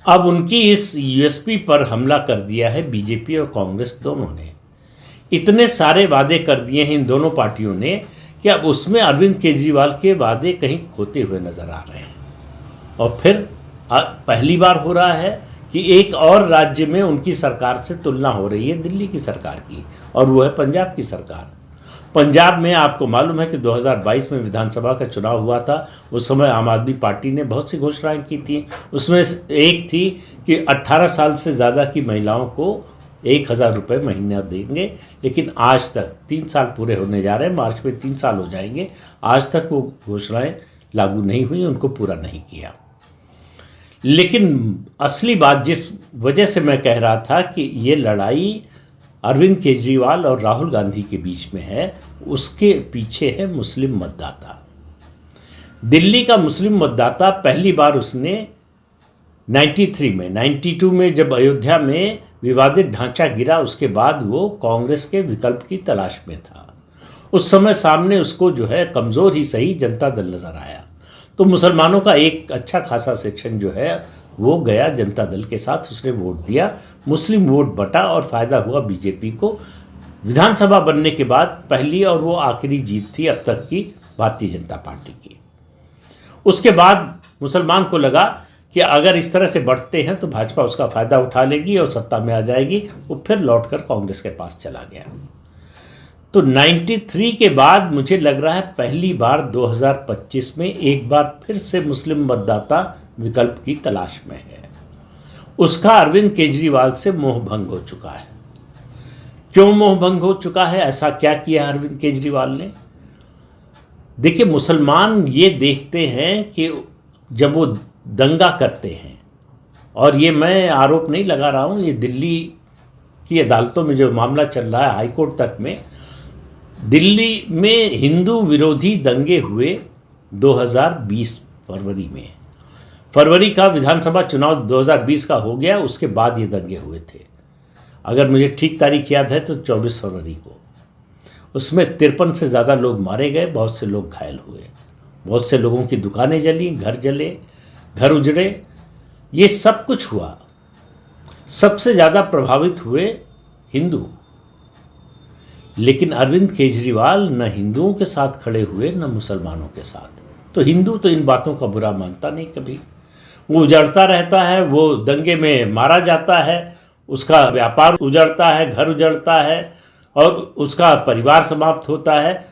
अब उनकी इस यूएसपी पर हमला कर दिया है बीजेपी और कांग्रेस दोनों ने। इतने सारे वादे कर दिए हैं इन दोनों पार्टियों ने कि अब उसमें अरविंद केजरीवाल के वादे कहीं खोते हुए नजर आ रहे हैं। और फिर पहली बार हो रहा है कि एक और राज्य में उनकी सरकार से तुलना हो रही है, दिल्ली की सरकार की, और वो है पंजाब की सरकार। पंजाब में आपको मालूम है कि 2022 में विधानसभा का चुनाव हुआ था। उस समय आम आदमी पार्टी ने बहुत सी घोषणाएं की थी। उसमें एक थी कि 18 साल से ज़्यादा की महिलाओं को 1,000 रुपये महीना देंगे, लेकिन आज तक 3 साल पूरे होने जा रहे हैं, मार्च में 3 साल हो जाएंगे, आज तक वो घोषणाएं लागू नहीं हुई, उनको पूरा नहीं किया। लेकिन असली बात जिस वजह से मैं कह रहा था कि ये लड़ाई अरविंद केजरीवाल और राहुल गांधी के बीच में है, उसके पीछे है मुस्लिम मतदाता। दिल्ली का मुस्लिम मतदाता पहली बार उसने 92 में जब अयोध्या में विवादित ढांचा गिरा, उसके बाद वो कांग्रेस के विकल्प की तलाश में था। उस समय सामने उसको जो है कमज़ोर ही सही जनता दल नज़र आया, तो मुसलमानों का एक अच्छा खासा सेक्शन जो है वो गया जनता दल के साथ, उसने वोट दिया, मुस्लिम वोट बटा और फ़ायदा हुआ बीजेपी को। विधानसभा बनने के बाद पहली और वो आखिरी जीत थी अब तक की भारतीय जनता पार्टी की। उसके बाद मुसलमान को लगा कि अगर इस तरह से बढ़ते हैं तो भाजपा उसका फ़ायदा उठा लेगी और सत्ता में आ जाएगी। वो फिर लौटकर कांग्रेस के पास चला गया। तो 93 के बाद मुझे लग रहा है पहली बार 2025 में एक बार फिर से मुस्लिम मतदाता विकल्प की तलाश में है। उसका अरविंद केजरीवाल से मोह भंग हो चुका है। क्यों मोह भंग हो चुका है, ऐसा क्या किया अरविंद केजरीवाल ने? देखिए, मुसलमान ये देखते हैं कि जब वो दंगा करते हैं, और ये मैं आरोप नहीं लगा रहा हूँ, ये दिल्ली की अदालतों में जो मामला चल रहा है, हाईकोर्ट तक में, दिल्ली में हिंदू विरोधी दंगे हुए 2020 फरवरी में। फरवरी का विधानसभा चुनाव 2020 का हो गया, उसके बाद ये दंगे हुए थे। अगर मुझे ठीक तारीख याद है तो 24 फरवरी को। उसमें 53 से ज़्यादा लोग मारे गए, बहुत से लोग घायल हुए, बहुत से लोगों की दुकानें जली, घर जले, घर उजड़े, ये सब कुछ हुआ। सबसे ज़्यादा प्रभावित हुए हिंदू। लेकिन अरविंद केजरीवाल न हिंदुओं के साथ खड़े हुए न मुसलमानों के साथ। तो हिंदू तो इन बातों का बुरा मानता नहीं कभी, वो उजड़ता रहता है, वो दंगे में मारा जाता है, उसका व्यापार उजड़ता है, घर उजड़ता है और उसका परिवार समाप्त होता है,